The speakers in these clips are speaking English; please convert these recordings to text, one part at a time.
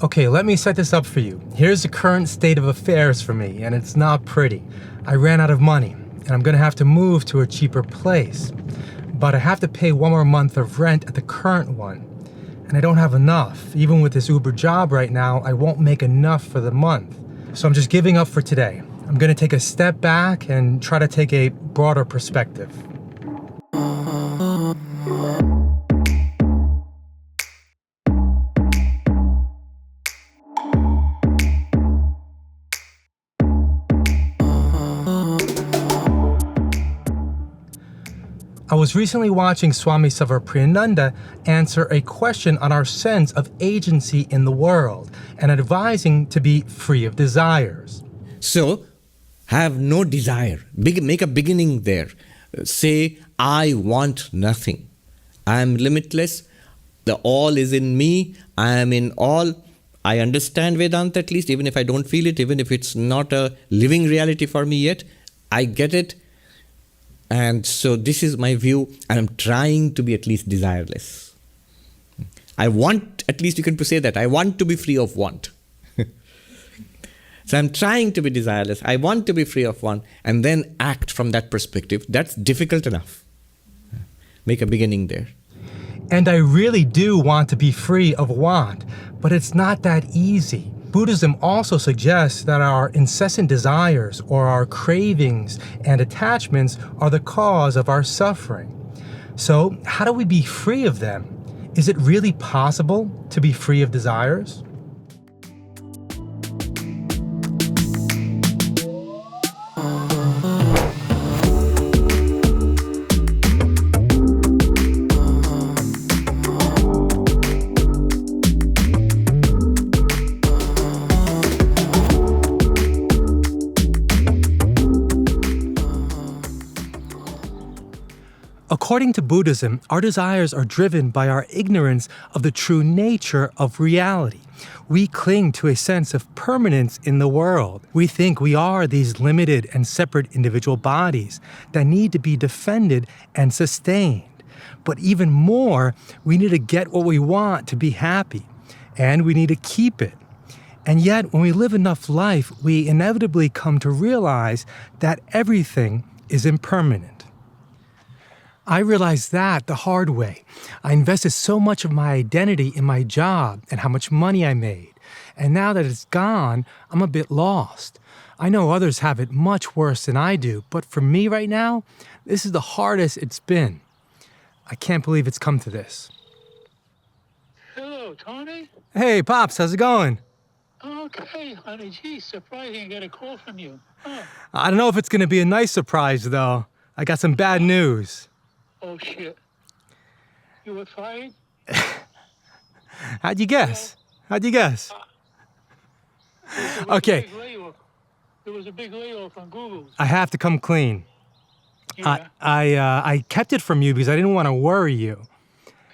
Okay, let me set this up for you. Here's the current state of affairs for me, and it's not pretty. I ran out of money, and I'm gonna have to move to a cheaper place. But I have to pay one more month of rent at the current one, and I don't have enough. Even with this Uber job right now, I won't make enough for the month. So I'm just giving up for today. I'm gonna take a step back and try to take a broader perspective. I was recently watching Swami Sarvapriyananda answer a question on our sense of agency in the world and advising to be free of desires. So, have no desire. Make a beginning there. Say, I want nothing. I am limitless. The all is in me. I am in all. I understand Vedanta at least, even if I don't feel it, even if it's not a living reality for me yet. I get it. And so this is my view, and I'm trying to be at least desireless. I want, at least you can say that, I want to be free of want. So I'm trying to be desireless, I want to be free of want, and then act from that perspective. That's difficult enough. Make a beginning there. And I really do want to be free of want, but it's not that easy. Buddhism also suggests that our incessant desires or our cravings and attachments are the cause of our suffering. So how do we be free of them? Is it really possible to be free of desires? According to Buddhism, our desires are driven by our ignorance of the true nature of reality. We cling to a sense of permanence in the world. We think we are these limited and separate individual bodies that need to be defended and sustained. But even more, we need to get what we want to be happy, and we need to keep it. And yet, when we live enough life, we inevitably come to realize that everything is impermanent. I realized that the hard way. I invested so much of my identity in my job and how much money I made. And now that it's gone, I'm a bit lost. I know others have it much worse than I do, but for me right now, this is the hardest it's been. I can't believe it's come to this. Hello, Tony. Hey, Pops, how's it going? Okay, honey. Gee, surprising I get a call from you. Huh. I don't know if it's going to be a nice surprise, though. I got some bad news. Oh, shit. You were fired? How'd you guess? Okay. There was a big layoff on Google. I have to come clean. Yeah. I kept it from you because I didn't want to worry you.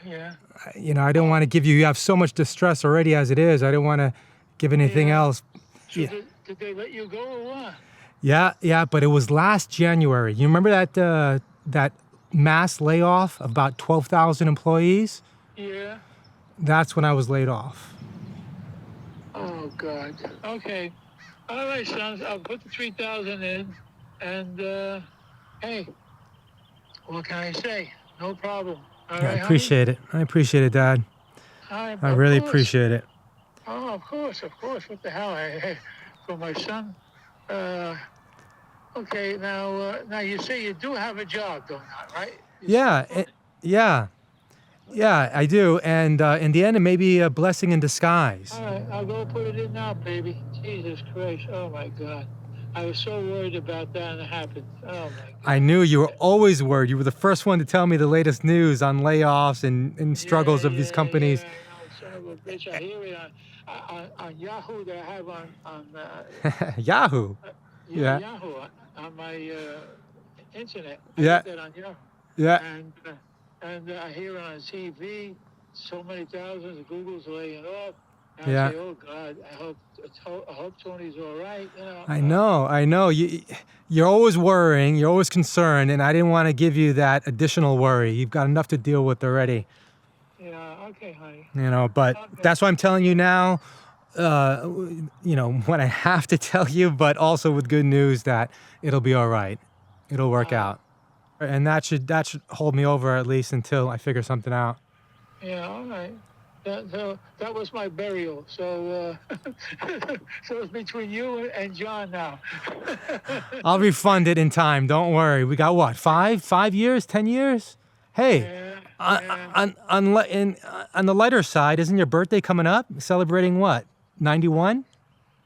Yeah. I don't want to give you. You have so much distress already as it is. I didn't want to give anything else. So did they let you go or what? Yeah, but it was last January. You remember that mass layoff of about 12,000 employees? Yeah. That's when I was laid off. Oh, God. Okay. All right, son. I'll put the 3,000 in. And, hey, what can I say? No problem. All right, I appreciate it. I appreciate it, Dad. I really appreciate it. Oh, of course. What the hell? For my son. Okay, now you say you do have a job going on, right? Yeah, I do. And in the end, it may be a blessing in disguise. All right, I'll go put it in now, baby. Jesus Christ, oh my God. I was so worried about that and it happened. Oh my God. I knew you were always worried. You were the first one to tell me the latest news on layoffs and struggles of these companies. Yeah, I know, son of a bitch. I hear it on Yahoo that I have on Yahoo? Yeah. Yahoo, on my internet. I Yeah. get that on Yahoo. Yeah. And I hear it on TV, so many thousands of Google's laying off. And Yeah. I say, oh God, I hope Tony's all right. I know. You're always worrying. You're always concerned, and I didn't want to give you that additional worry. You've got enough to deal with already. Yeah. Okay, honey. But Okay. that's why I'm telling you now. when I have to tell you, but also with good news that it'll be all right. It'll work out. And that should hold me over at least until I figure something out. Yeah, all right. That was my burial. So so it's between you and John now. I'll refund it in time. Don't worry. We got what? 5 years? 10 years? Hey, on the lighter side, isn't your birthday coming up? Celebrating what? 91?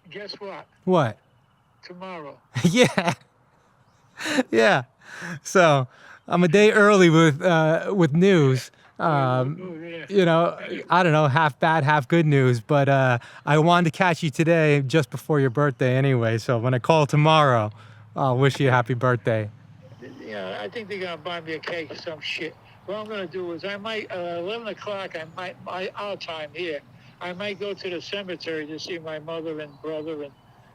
Guess what? What? Tomorrow. Yeah. Yeah. So I'm a day early with news. I don't know, half bad, half good news, but I wanted to catch you today just before your birthday anyway. So when I call tomorrow, I'll wish you a happy birthday. Yeah, I think they're gonna buy me a cake or some shit. What I'm gonna do is I might 11 o'clock. Our time here. I might go to the cemetery to see my mother and brother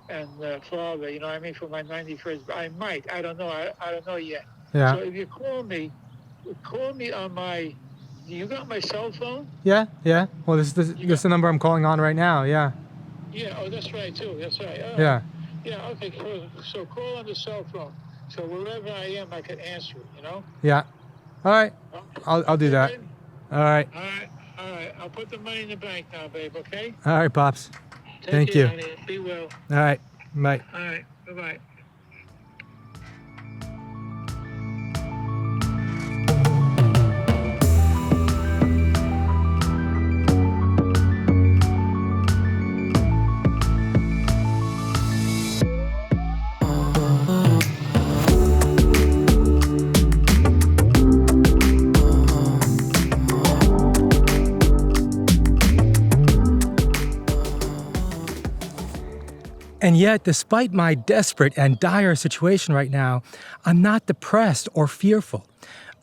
and father. You know what I mean, for my 91st. I might. I don't know. I don't know yet. Yeah. So if you call me on my. You got my cell phone? Yeah. Well, this is the number I'm calling on right now. Yeah. Yeah. Oh, that's right too. That's right. Yeah. Yeah. Okay. Cool. So call on the cell phone. So wherever I am, I can answer it. You know. Yeah. All right. I'll do that. All right. All right. I'll put the money in the bank now, babe. Okay. All right, Pops. Take Thank care, you. honey. Be well. All right. Bye. All right. Bye-bye. And yet, despite my desperate and dire situation right now, I'm not depressed or fearful.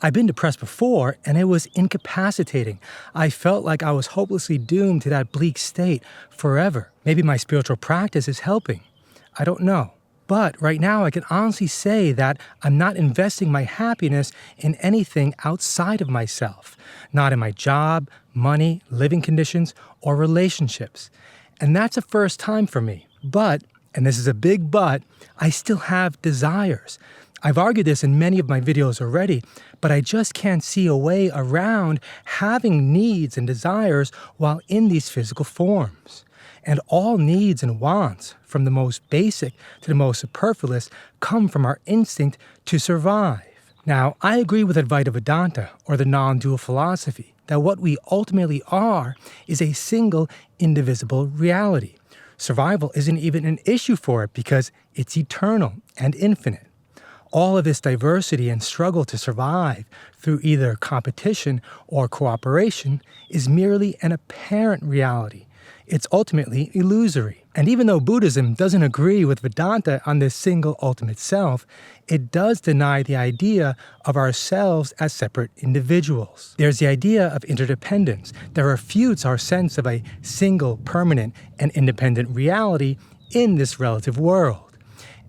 I've been depressed before, and it was incapacitating. I felt like I was hopelessly doomed to that bleak state forever. Maybe my spiritual practice is helping. I don't know. But right now, I can honestly say that I'm not investing my happiness in anything outside of myself. Not in my job, money, living conditions, or relationships. And that's a first time for me. But, and this is a big but, I still have desires. I've argued this in many of my videos already, but I just can't see a way around having needs and desires while in these physical forms. And all needs and wants, from the most basic to the most superfluous, come from our instinct to survive. Now, I agree with Advaita Vedanta, or the non-dual philosophy, that what we ultimately are is a single, indivisible reality. Survival isn't even an issue for it because it's eternal and infinite. All of this diversity and struggle to survive through either competition or cooperation is merely an apparent reality. It's ultimately illusory. And even though Buddhism doesn't agree with Vedanta on this single ultimate self, it does deny the idea of ourselves as separate individuals. There's the idea of interdependence that refutes our sense of a single, permanent, and independent reality in this relative world.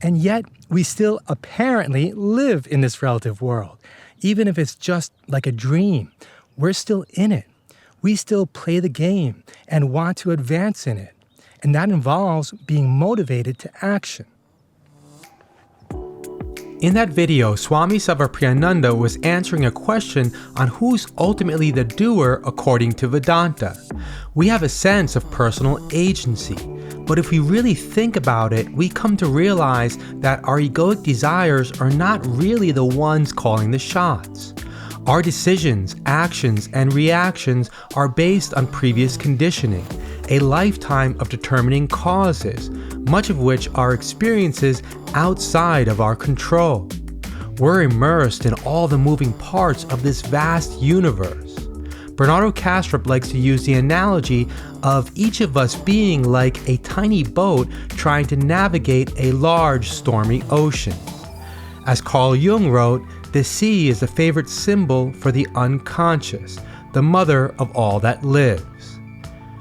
And yet, we still apparently live in this relative world. Even if it's just like a dream, we're still in it. We still play the game and want to advance in it. And that involves being motivated to action. In that video, Swami Sarvapriyananda was answering a question on who's ultimately the doer according to Vedanta. We have a sense of personal agency, but if we really think about it, we come to realize that our egoic desires are not really the ones calling the shots. Our decisions, actions, and reactions are based on previous conditioning, a lifetime of determining causes, much of which are experiences outside of our control. We're immersed in all the moving parts of this vast universe. Bernardo Kastrup likes to use the analogy of each of us being like a tiny boat trying to navigate a large stormy ocean. As Carl Jung wrote, the sea is a favorite symbol for the unconscious, the mother of all that lives.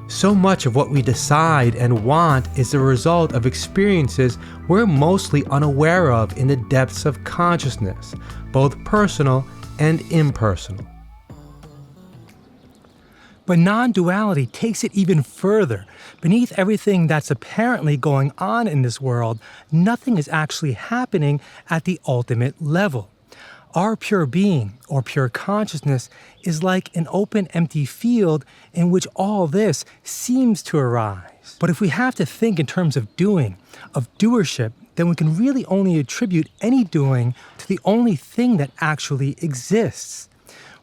So much of what we decide and want is the result of experiences we're mostly unaware of in the depths of consciousness, both personal and impersonal. But non-duality takes it even further Beneath everything that's apparently going on in this world, nothing is actually happening at the ultimate level. Our pure being, or pure consciousness, is like an open, empty field in which all this seems to arise. But if we have to think in terms of doing, of doership, then we can really only attribute any doing to the only thing that actually exists.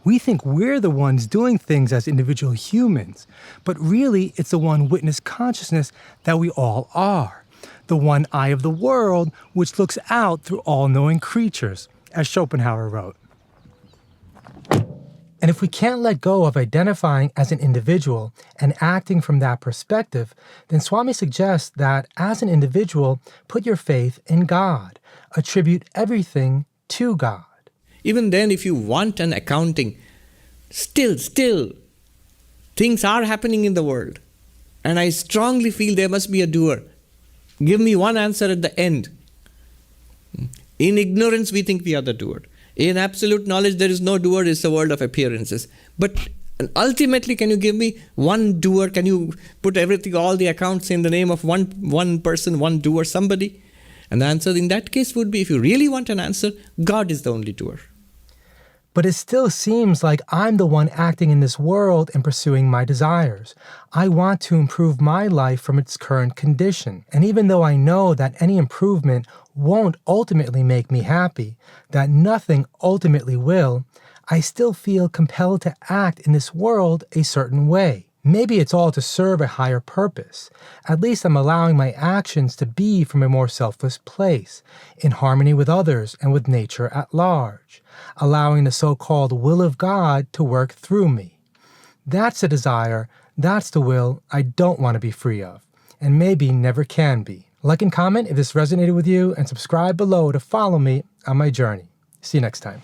We think we're the ones doing things as individual humans, but really it's the one witness consciousness that we all are, the one eye of the world which looks out through all-knowing creatures, as Schopenhauer wrote. And if we can't let go of identifying as an individual and acting from that perspective, then Swami suggests that as an individual, put your faith in God, attribute everything to God. Even then, if you want an accounting, still, things are happening in the world. And I strongly feel there must be a doer. Give me one answer at the end. In ignorance, we think we are the doer. In absolute knowledge, there is no doer, it's a world of appearances. But ultimately, can you give me one doer? Can you put everything, all the accounts in the name of one person, one doer, somebody? And the answer in that case would be, if you really want an answer, God is the only doer. But it still seems like I'm the one acting in this world and pursuing my desires. I want to improve my life from its current condition. And even though I know that any improvement won't ultimately make me happy, that nothing ultimately will, I still feel compelled to act in this world a certain way. Maybe it's all to serve a higher purpose. At least I'm allowing my actions to be from a more selfless place, in harmony with others and with nature at large, allowing the so-called will of God to work through me. That's the desire, that's the will I don't want to be free of, and maybe never can be. Like and comment if this resonated with you, and subscribe below to follow me on my journey. See you next time.